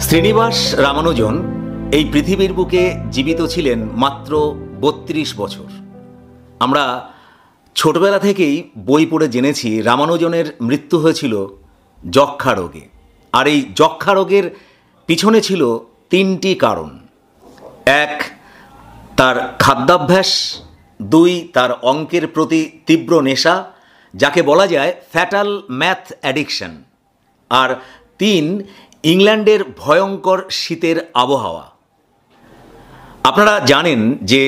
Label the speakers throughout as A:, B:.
A: শ্রীনিবাস রামানুজন এই পৃথিবীর বুকে জীবিত ছিলেন মাত্র ৩২ বছর। আমরা ছোটবেলা থেকেই বই পড়ে জেনেছি রামানুজনের মৃত্যু হয়েছিল যক্ষা রোগে। আর এই যক্ষা রোগের পিছনে ছিল তিনটি কারণ। এক, তার খাদ্যাভ্যাস। দুই, তার অঙ্কের প্রতি তীব্র নেশা, যাকে বলা যায় ফ্যাটাল ম্যাথ অ্যাডিকশন। আর তিন, ইংল্যান্ডের ভয়ঙ্কর শীতের আবহাওয়া। আপনারা জানেন যে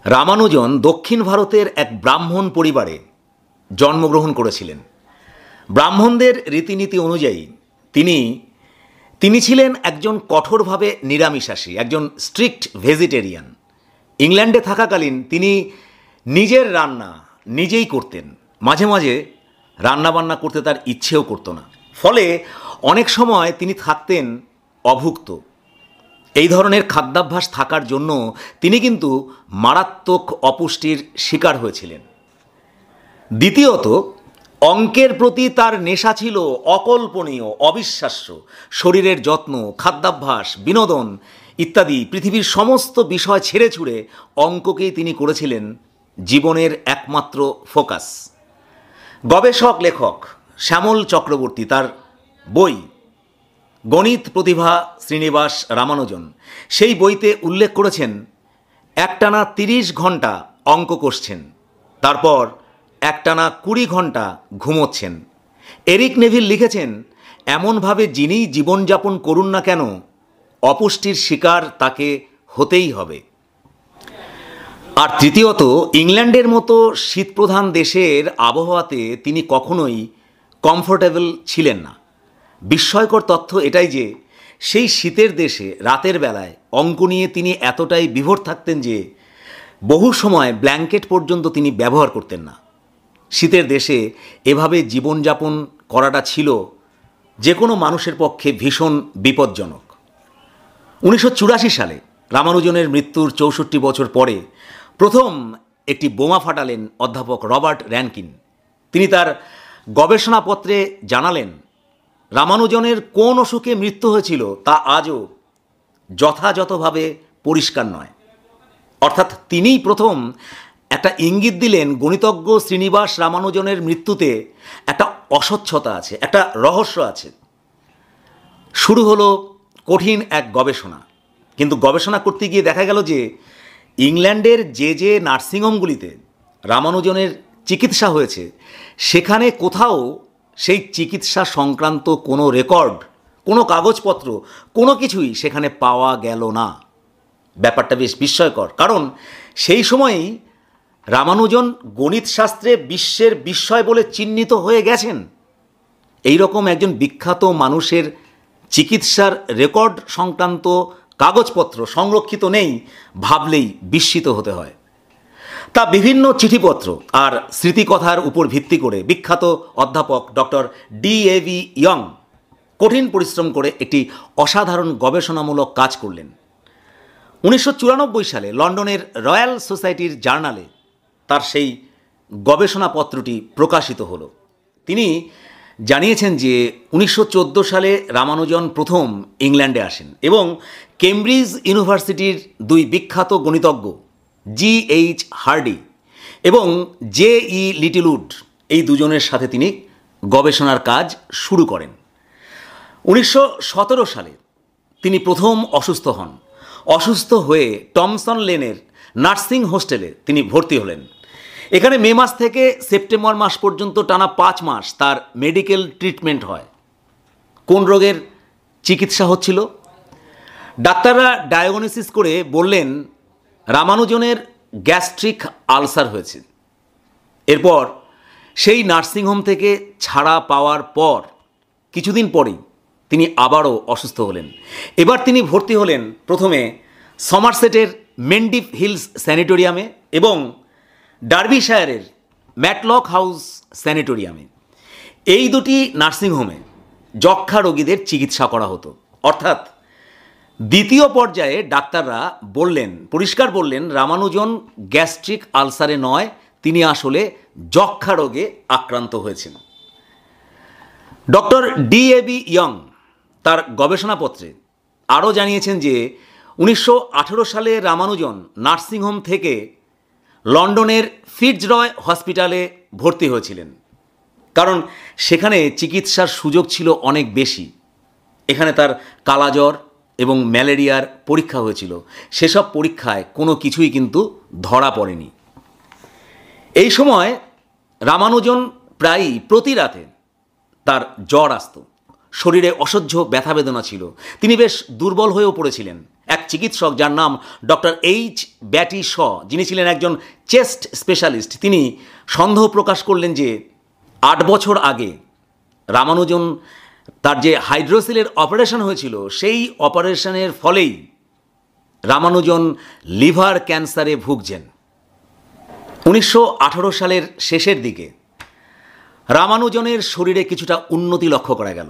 A: রামানুজন দক্ষিণ ভারতের এক ব্রাহ্মণ পরিবারে জন্মগ্রহণ করেছিলেন। ব্রাহ্মণদের রীতিনীতি অনুযায়ী তিনি ছিলেন একজন কঠোরভাবে নিরামিষাশী, একজন স্ট্রিক্ট ভেজিটেরিয়ান। ইংল্যান্ডে থাকাকালীন তিনি নিজের রান্না নিজেই করতেন। মাঝে মাঝে রান্নাবান্না করতে তার ইচ্ছেও করতো না। ফলে অনেক সময় তিনি থাকতেন অভুক্ত। এই ধরনের খাদ্যাভ্যাস থাকার জন্য তিনি কিন্তু মারাত্মক অপুষ্টির শিকার হয়েছিলেন। দ্বিতীয়ত, অঙ্কের প্রতি তার নেশা ছিল অকল্পনীয়, অবিশ্বাস্য। শরীরের যত্ন, খাদ্যাভ্যাস, বিনোদন ইত্যাদি পৃথিবীর সমস্ত বিষয় ছেড়ে ছুড়ে অঙ্ককেই তিনি করেছিলেন জীবনের একমাত্র ফোকাস। গবেষক লেখক শ্যামল চক্রবর্তী তার বই গণিত প্রতিভা শ্রীনিবাস রামানুজন, সেই বইতে উল্লেখ করেছেন একটানা ৩০ ঘন্টা অঙ্ক কষছেন, তারপর একটানা ২০ ঘন্টা ঘুমোচ্ছেন। এরিক নেভিল লিখেছেন, এমনভাবে যিনিই জীবনযাপন করুন না কেন, অপুষ্টির শিকার তাকে হতেই হবে। আর তৃতীয়ত, ইংল্যান্ডের মতো শীতপ্রধান দেশের আবহাওয়াতে তিনি কখনোই কমফোর্টেবল ছিলেন না। বিস্ময়কর তথ্য এটাই যে সেই শীতের দেশে রাতের বেলায় অঙ্ক নিয়ে তিনি এতটাই বিভোর থাকতেন যে বহু সময় ব্ল্যাঙ্কেট পর্যন্ত তিনি ব্যবহার করতেন না। শীতের দেশে এভাবে জীবনযাপন করাটা ছিল যে কোনো মানুষের পক্ষে ভীষণ বিপজ্জনক। ১৯৮৪ সালে রামানুজনের মৃত্যুর ৬৪ বছর পরে প্রথম একটি বোমা ফাটালেন অধ্যাপক রবার্ট র্যানকিন। তিনি তার গবেষণাপত্রে জানালেন, রামানুজনের কোন অসুখে মৃত্যু হয়েছিল তা আজও যথাযথভাবে পরিষ্কার নয়। অর্থাৎ তিনিই প্রথম একটা ইঙ্গিত দিলেন গণিতজ্ঞ শ্রীনিবাস রামানুজনের মৃত্যুতে একটা অস্বচ্ছতা আছে, একটা রহস্য আছে। শুরু হলো কঠিন এক গবেষণা, কিন্তু গবেষণা করতে গিয়ে দেখা গেল যে ইংল্যান্ডের যে নার্সিংহোমগুলিতে রামানুজনের চিকিৎসা হয়েছে সেখানে কোথাও সেই চিকিৎসা সংক্রান্ত কোনো রেকর্ড, কোনো কাগজপত্র, কোনো কিছুই সেখানে পাওয়া গেল না। ব্যাপারটা বেশ বিস্ময়কর, কারণ সেই সময়েই রামানুজন গণিত শাস্ত্রে বিশ্বের বিস্ময় বলে চিহ্নিত হয়ে গেছেন। এই রকম একজন বিখ্যাত মানুষের চিকিৎসার রেকর্ড সংক্রান্ত কাগজপত্র সংরক্ষিত নেই, ভাবলেই বিস্মিত হতে হয়। তা বিভিন্ন চিঠিপত্র আর স্মৃতিকথার উপর ভিত্তি করে বিখ্যাত অধ্যাপক ডক্টর ডি.এ.ভি. ইয়ং কঠিন পরিশ্রম করে একটি অসাধারণ গবেষণামূলক কাজ করলেন। ১৯৯৪ সালে লন্ডনের রয়্যাল সোসাইটির জার্নালে তার সেই গবেষণাপত্রটি প্রকাশিত হলো। তিনি জানিয়েছেন যে ১৯১৪ সালে রামানুজন প্রথম ইংল্যান্ডে আসেন এবং কেমব্রিজ ইউনিভার্সিটির দুই বিখ্যাত গণিতজ্ঞ জি.এইচ. হার্ডি এবং জে.ই. লিটলউড, এই দুজনের সাথে তিনি গবেষণার কাজ শুরু করেন। ১৯১৭ সালে তিনি প্রথম অসুস্থ হন। অসুস্থ হয়ে টমসন লেনের নার্সিং হোস্টেলে তিনি ভর্তি হলেন। এখানে মে মাস থেকে সেপ্টেম্বর মাস পর্যন্ত টানা ৫ মাস তার মেডিকেল ট্রিটমেন্ট হয়। কোন রোগের চিকিৎসা হচ্ছিল? ডাক্তাররা ডায়াগনোসিস করে বললেন রামানুজনের গ্যাস্ট্রিক আলসার হয়েছে। এরপর সেই নার্সিংহোম থেকে ছাড়া পাওয়ার পর কিছুদিন পরেই তিনি আবারও অসুস্থ হলেন। এবার তিনি ভর্তি হলেন প্রথমে সমারসেটের মেন্ডিপ হিলস স্যানিটোরিয়ামে এবং ডার্বিশায়ারের ম্যাটলক হাউস স্যানিটোরিয়ামে। এই দুটি নার্সিংহোমে যক্ষা রোগীদের চিকিৎসা করা হতো। অর্থাৎ দ্বিতীয় পর্যায়ে ডাক্তাররা পরিষ্কার বললেন রামানুজন গ্যাস্ট্রিক আলসারে নয়, তিনি আসলে যক্ষা রোগে আক্রান্ত হয়েছেন। ডক্টর ডি.এ.ভি. ইয়ং তার গবেষণাপত্রে আরও জানিয়েছেন যে 1918 সালে রামানুজন নার্সিংহোম থেকে লন্ডনের ফিটজরয় হসপিটালে ভর্তি হয়েছিলেন, কারণ সেখানে চিকিৎসার সুযোগ ছিল অনেক বেশি। এখানে তার কালাজ্বর এবং ম্যালেরিয়ার পরীক্ষা হয়েছিল। সেসব পরীক্ষায় কোনো কিছুই কিন্তু ধরা পড়েনি। এই সময় রামানুজন প্রায়ই প্রতি রাতে তার জ্বর আসত, শরীরে অসহ্য ব্যথা বেদনা ছিল, তিনি বেশ দুর্বল হয়েও পড়েছিলেন। এক চিকিৎসক যার নাম ডক্টর এইচ ব্যাটি শ, যিনি ছিলেন একজন চেস্ট স্পেশালিস্ট, তিনি সন্দেহ প্রকাশ করলেন যে 8 বছর আগে রামানুজন তার যে হাইড্রোসিলের অপারেশন হয়েছিল সেই অপারেশনের ফলেই রামানুজন লিভার ক্যান্সারে ভুগছেন। 1918 সালের শেষের দিকে রামানুজনের শরীরে কিছুটা উন্নতি লক্ষ্য করা গেল।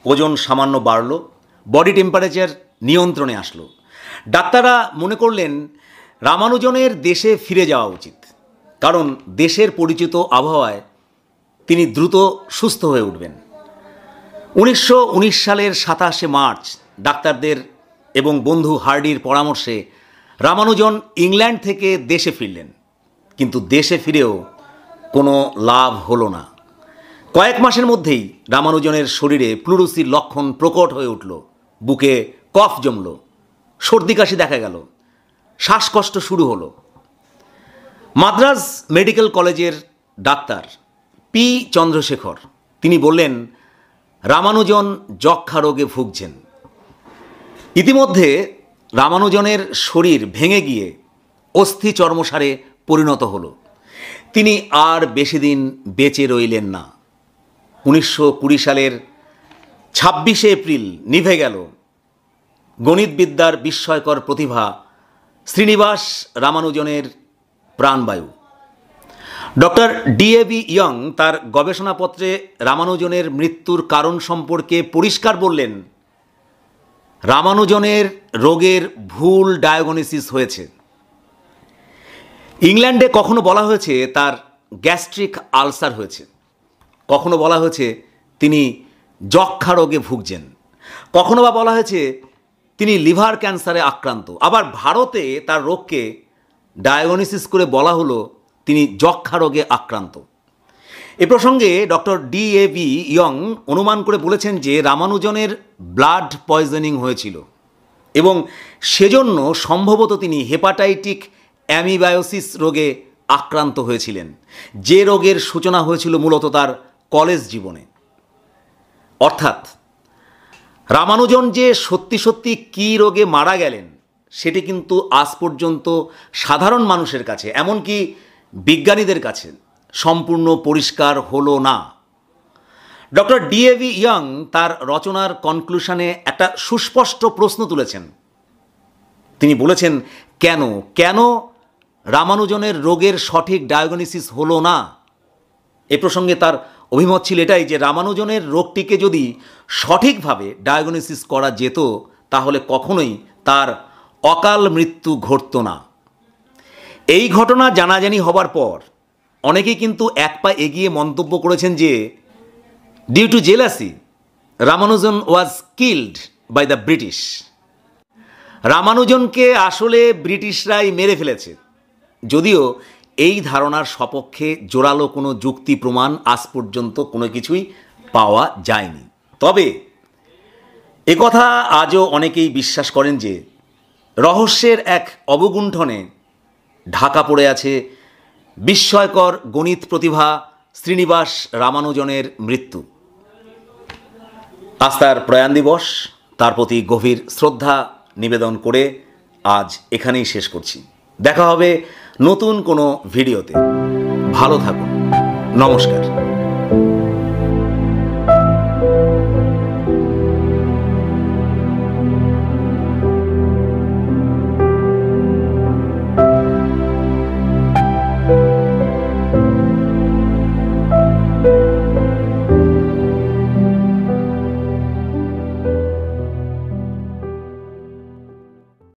A: ওজন সামান্য বাড়ল, বডি টেম্পারেচার নিয়ন্ত্রণে আসলো। ডাক্তাররা মনে করলেন রামানুজনের দেশে ফিরে যাওয়া উচিত, কারণ দেশের পরিচিত আবহাওয়ায় তিনি দ্রুত সুস্থ হয়ে উঠবেন। 1919 সালের 27 মার্চ ডাক্তারদের এবং বন্ধু হার্ডির পরামর্শে রামানুজন ইংল্যান্ড থেকে দেশে ফিরলেন, কিন্তু দেশে ফিরেও কোনো লাভ হলো না। কয়েক মাসের মধ্যেই রামানুজনের শরীরে প্লুরুসির লক্ষণ প্রকট হয়ে উঠল, বুকে কফ জমল, সর্দি কাশি দেখা গেল, শ্বাসকষ্ট শুরু হলো। মাদ্রাজ মেডিকেল কলেজের ডাক্তার পি চন্দ্রশেখর তিনি বললেন রামানুজন যক্ষ্মা রোগে ভুগছেন। ইতিমধ্যে রামানুজনের শরীর ভেঙে গিয়ে অস্থি চর্মসারে পরিণত হলো। তিনি আর বেশি দিন বেঁচে রইলেন না। 1920 সালের 26 এপ্রিল নিভে গেল গণিতবিদ্যার বিস্ময়কর প্রতিভা শ্রীনিবাস রামানুজনের প্রাণবায়ু। ডক্টর ডিএভি ইয়ং তার গবেষণাপত্রে রামানুজনের মৃত্যুর কারণ সম্পর্কে পরিষ্কার বললেন, রামানুজনের রোগের ভুল ডায়াগনোসিস হয়েছে। ইংল্যান্ডে কখনো বলা হয়েছে তার গ্যাস্ট্রিক আলসার হয়েছে, কখনো বলা হয়েছে তিনি যক্ষ্মা রোগে ভুগছেন, কখনো বা বলা হয়েছে তিনি লিভার ক্যান্সারে আক্রান্ত। আবার ভারতে তার রোগকে ডায়াগনোসিস করে বলা হলো তিনি যক্ষ্মা রোগে আক্রান্ত। এ প্রসঙ্গে ডক্টর ডিএভি ইয়ং অনুমান করে বলেছেন যে রামানুজনের ব্লাড পয়জনিং হয়েছিল এবং সেজন্য সম্ভবত তিনি হেপাটাইটিক অ্যামিবায়োসিস রোগে আক্রান্ত হয়েছিলেন, যে রোগের সূচনা হয়েছিল মূলত তার কলেজ জীবনে। অর্থাৎ রামানুজন যে সত্যি সত্যি কী রোগে মারা গেলেন সেটি কিন্তু আজ পর্যন্ত সাধারণ মানুষের কাছে, এমনকি বিজ্ঞানীদের কাছে সম্পূর্ণ পরিষ্কার হলো না। ডক্টর ডিএভি ইয়ং তার রচনার কনক্লুশনে একটা সুস্পষ্ট প্রশ্ন তুলেছেন। তিনি বলেছেন কেন রামানুজনের রোগের সঠিক ডায়াগনোসিস হলো না। এ প্রসঙ্গে তার অভিমত ছিল এটাই যে রামানুজনের রোগটিকে যদি সঠিকভাবে ডায়াগনোসিস করা যেত তাহলে কখনোই তার অকাল মৃত্যু ঘটত না। এই ঘটনা জানাজানি হবার পর অনেকেই কিন্তু এক পা এগিয়ে মন্তব্য করেছেন যে due to jealousy Ramanujan was killed by the British. রামানুজনকে আসলে ব্রিটিশরাই মেরে ফেলেছে, যদিও এই ধারণার সপক্ষে জোরালো কোনো যুক্তি প্রমাণ আজ পর্যন্ত কোনো কিছুই পাওয়া যায়নি। তবে একথা আজও অনেকেই বিশ্বাস করেন যে রহস্যের এক অবগুণ্ঠনে ঢাকা পড়ে আছে বিস্ময়কর গণিত প্রতিভা শ্রীনিবাস রামানুজনের মৃত্যু। আজ তার প্রয়াণ দিবস, তার প্রতি গভীর শ্রদ্ধা নিবেদন করে আজ এখানেই শেষ করছি। দেখা হবে নতুন কোনো ভিডিওতে। ভালো থাকুন। নমস্কার।